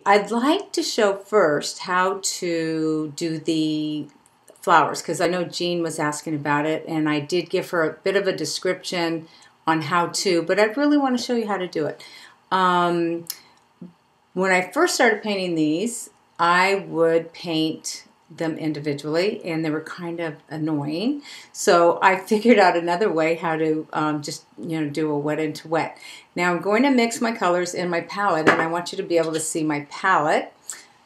I'd like to show first how to do the flowers, because I know Jean was asking about it, and I did give her a bit of a description on how to, but I really want to show you how to do it. When I first started painting these, I would paint them individually, and they were kind of annoying. So I figured out another way how to just do a wet into wet. Now I'm going to mix my colors in my palette, and I want you to be able to see my palette.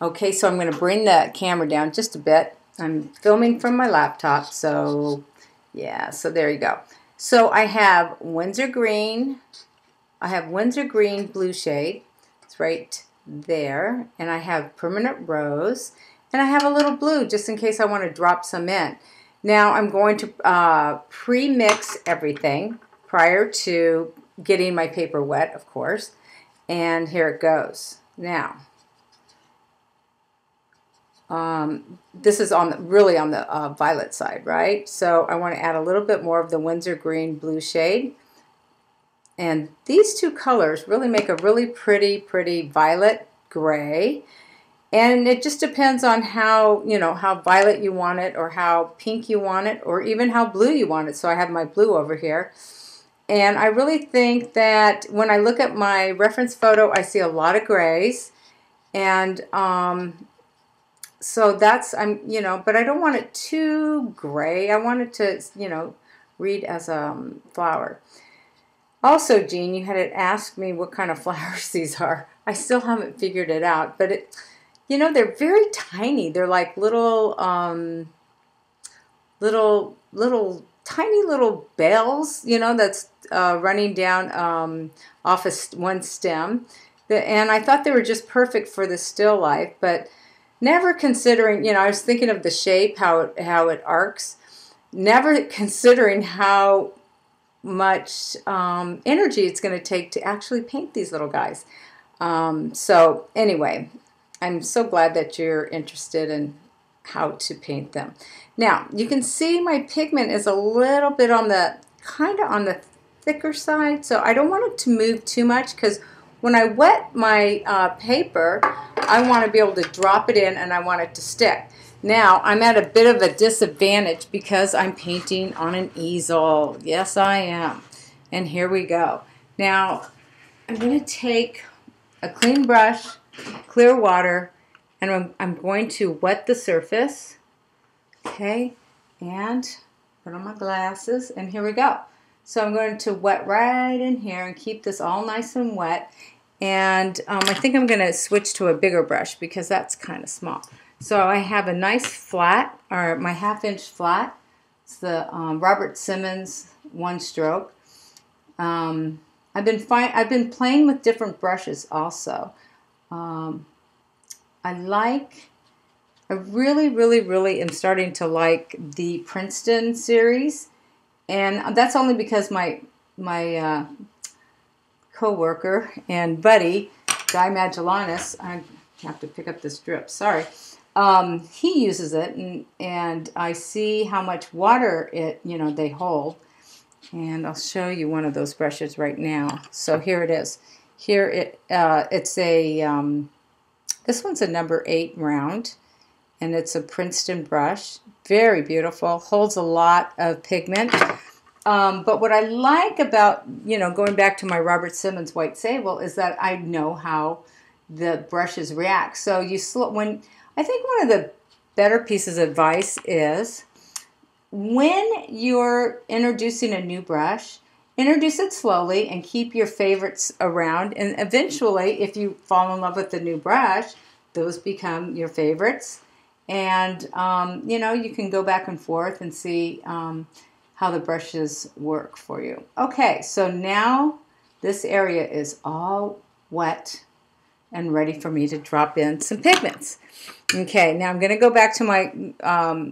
Okay, so I'm going to bring the camera down just a bit. I'm filming from my laptop, so yeah, so there you go. So I have Windsor Green. I have Windsor Green blue shade. It's right there. And I have Permanent Rose. And I have a little blue just in case I want to drop some in. Now I'm going to pre-mix everything prior to getting my paper wet, of course. And here it goes. Now, this is really on the violet side, right? So I want to add a little bit more of the Windsor Green blue shade. And these two colors really make a really pretty violet gray. And it just depends on how, how violet you want it, or how pink you want it, or even how blue you want it. So I have my blue over here. And I really think that when I look at my reference photo, I see a lot of grays. And so that's, but I don't want it too gray. I want it to, read as a flower. Also, Jean, you had asked me what kind of flowers these are. I still haven't figured it out, but they're very tiny. They're like little tiny little bells, that's running down off one stem. And I thought they were just perfect for the still life, but never considering, I was thinking of the shape, how it arcs, never considering how much energy it's going to take to actually paint these little guys. So anyway, I'm so glad that you're interested in how to paint them. Now, you can see my pigment is a little bit on the, kind of on the thicker side, so I don't want it to move too much, because when I wet my paper, I want to be able to drop it in, and I want it to stick. Now, I'm at a bit of a disadvantage because I'm painting on an easel. Yes, I am. And here we go. Now, I'm going to take a clean brush, clear water, and I'm going to wet the surface. Okay, and put on my glasses, and here we go. So I'm going to wet right in here and keep this all nice and wet. And I think I'm going to switch to a bigger brush because that's kind of small. So I have a nice flat, or my 1/2-inch flat. It's the Robert Simmons 1-stroke. I've been playing with different brushes also. I really am starting to like the Princeton series, and that's only because my co-worker and buddy Guy Magellanis, I have to pick up this drip, sorry. He uses it, and I see how much water they hold. And I'll show you one of those brushes right now. So here it is. Here it's a this one's a number 8 round, and it's a Princeton brush. Very beautiful. Holds a lot of pigment. But what I like about going back to my Robert Simmons White Sable is that I know how the brushes react. So I think one of the better pieces of advice is when you're introducing a new brush, introduce it slowly and keep your favorites around. And eventually, if you fall in love with the new brush, those become your favorites. And, you can go back and forth and see how the brushes work for you. Okay, so now this area is all wet and ready for me to drop in some pigments. Okay, now I'm going to go back to my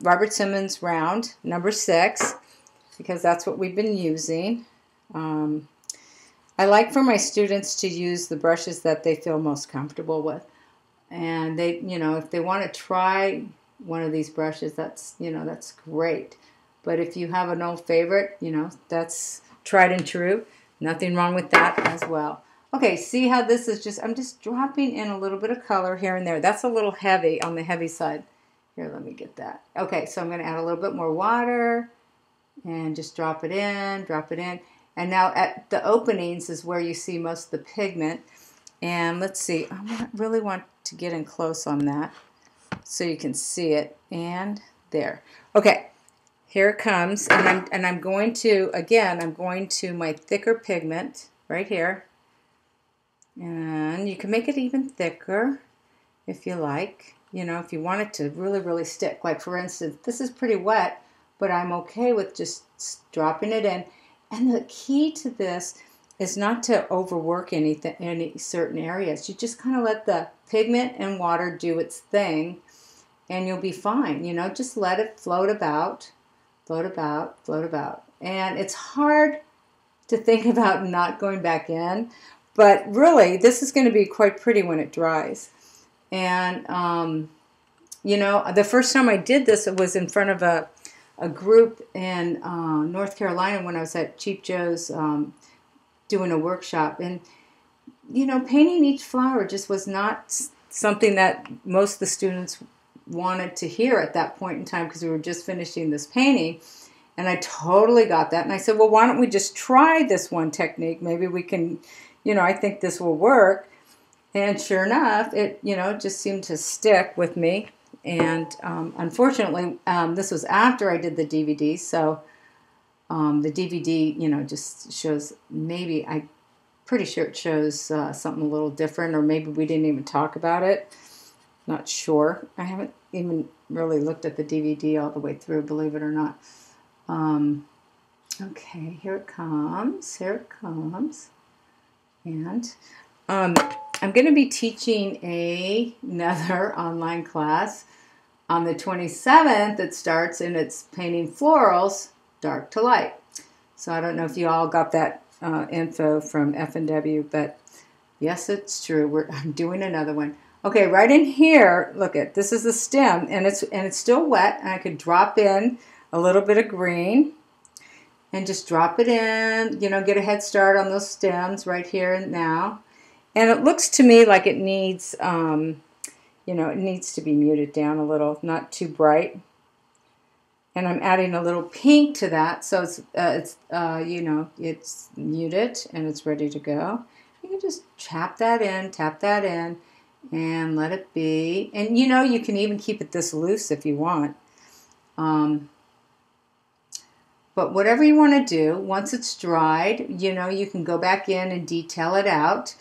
Robert Simmons round, number 6, because that's what we've been using. I like for my students to use the brushes that they feel most comfortable with. And they, if they want to try one of these brushes, that's great. But if you have an old favorite, that's tried and true. Nothing wrong with that as well. Okay, see how this is just, I'm just dropping in a little bit of color here and there. That's a little heavy on the heavy side. Here, let me get that. Okay, so I'm going to add a little bit more water and just drop it in, drop it in. And now at the openings is where you see most of the pigment. And let's see, I really want to get in close on that so you can see it. And there. Okay, here it comes. And I'm going to, again, I'm going to my thicker pigment right here. And you can make it even thicker if you like. You know, if you want it to really, really stick. Like, for instance, this is pretty wet, but I'm okay with just dropping it in. And the key to this is not to overwork anything, any certain areas. You just kind of let the pigment and water do its thing, and you'll be fine. You know, just let it float about, float about, float about. And it's hard to think about not going back in, but really, this is going to be quite pretty when it dries. And, you know, the first time I did this, it was in front of a group in North Carolina when I was at Chief Joe's doing a workshop. And, you know, painting each flower just was not something that most of the students wanted to hear at that point in time because we were just finishing this painting. And I totally got that. And I said, well, why don't we just try this one technique? Maybe we can, you know, I think this will work. And sure enough, it, you know, just seemed to stick with me. And unfortunately, this was after I did the DVD. So the DVD, you know, just shows maybe, I'm pretty sure it shows something a little different, or maybe we didn't even talk about it. Not sure. I haven't even really looked at the DVD all the way through, believe it or not. Okay, here it comes. Here it comes. And I'm going to be teaching another online class on the 27th. It starts, and it's painting florals, dark to light. So I don't know if you all got that info from F&W, but yes, it's true. I'm doing another one. Okay, right in here, look at this is the stem, and it's still wet, and I could drop in a little bit of green and just drop it in, you know, get a head start on those stems right here and now. And it looks to me like it needs, you know, it needs to be muted down a little, not too bright. And I'm adding a little pink to that, so it's you know, it's muted and it's ready to go. You can just tap that in, and let it be. And you know, you can even keep it this loose if you want. But whatever you want to do, once it's dried, you know, you can go back in and detail it out.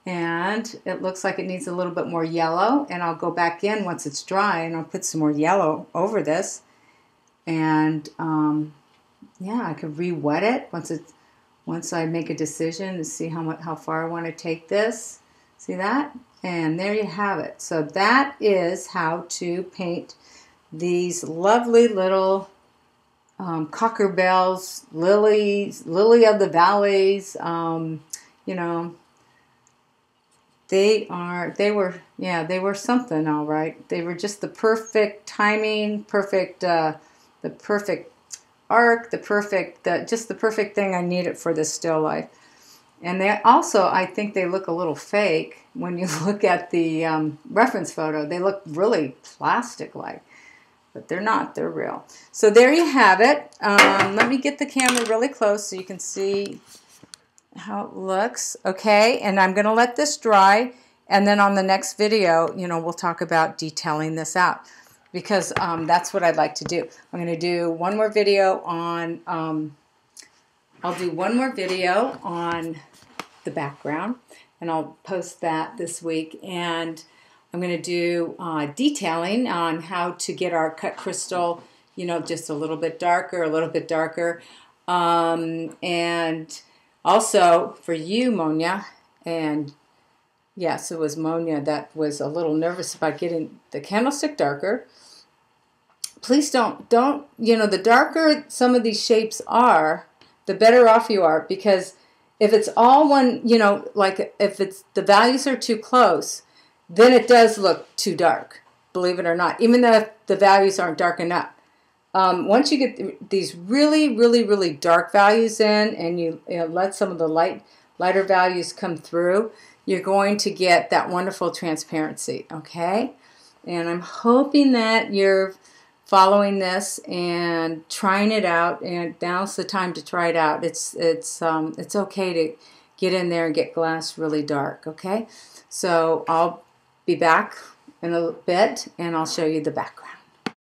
And it looks like it needs a little bit more yellow. And I'll go back in once it's dry, and I'll put some more yellow over this. And yeah, I could re-wet it once I make a decision to see how far I want to take this. See that? And there you have it. So that is how to paint these lovely little cocker bells, lilies, lily of the valleys. You know, they were something, all right. They were just the perfect timing, the perfect arc, just the perfect thing I needed for this still life. And they also, I think they look a little fake when you look at the reference photo. They look really plastic-like, but they're not. They're real. So there you have it. Let me get the camera really close so you can see how it looks. Okay, and I'm going to let this dry, and then on the next video, you know, we'll talk about detailing this out, because that's what I'd like to do. I'm going to do one more video on, I'll do one more video on the background, and I'll post that this week. And I'm going to do detailing on how to get our cut crystal, you know, just a little bit darker, and also for you, Monia, and yes, it was Monia that was a little nervous about getting the candlestick darker. Please don't, you know, the darker some of these shapes are, the better off you are, because if it's all one, you know, like if the values are too close, then it does look too dark, believe it or not, even though the values aren't dark enough. Once you get these really, really, really dark values in, and you let some of the light lighter values come through, you're going to get that wonderful transparency, okay? And I'm hoping that you're following this and trying it out, and now's the time to try it out. It's okay to get in there and get glass really dark, okay? So I'll be back in a bit and I'll show you the background.